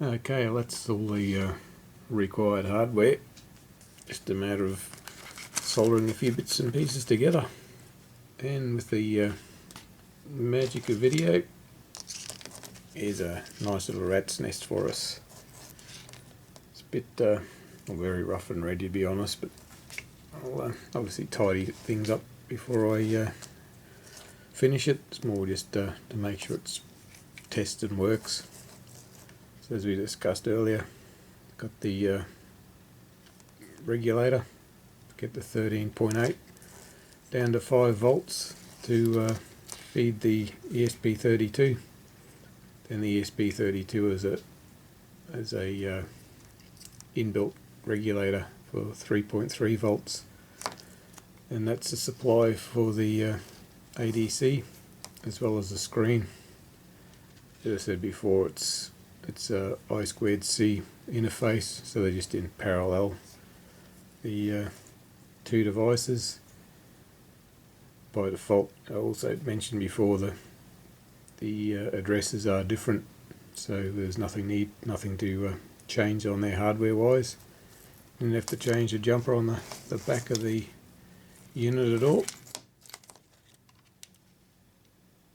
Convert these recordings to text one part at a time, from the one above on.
Okay, well, that's all the required hardware. Just a matter of soldering a few bits and pieces together. And with the magic of video, here's a nice little rat's nest for us. It's a bit very rough and ready, to be honest, but I'll obviously tidy things up before I finish it. It's more just to make sure it's tested and works. So as we discussed earlier, got the regulator, get the 13.8 down to 5 volts to feed the ESP32. Then the ESP32 is a inbuilt regulator for 3.3 volts, and that's the supply for the ADC as well as the screen. As I said before, it's a I2C interface, so they're just in parallel, the two devices. By default, I also mentioned before, the addresses are different, so there's nothing to change on there hardware wise. Didn't have to change the jumper on the back of the unit at all.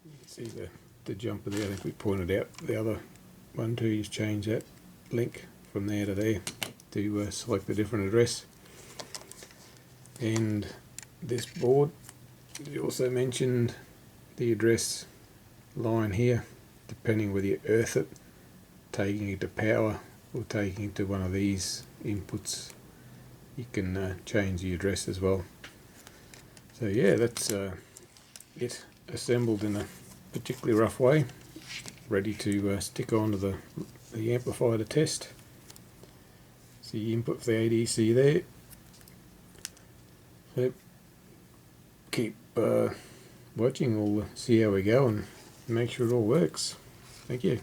You can see the jumper there. I think we pointed out the other one too. Just change that link from there to there to select the different address. And this board, you also mentioned the address line here, depending whether you earth it, taking it to power or taking it to one of these inputs, you can change the address as well. So yeah, that's it assembled in a particularly rough way, ready to stick onto the amplifier to test. So you input for the ADC there. So keep watching, we'll see how we go and make sure it all works. Thank you.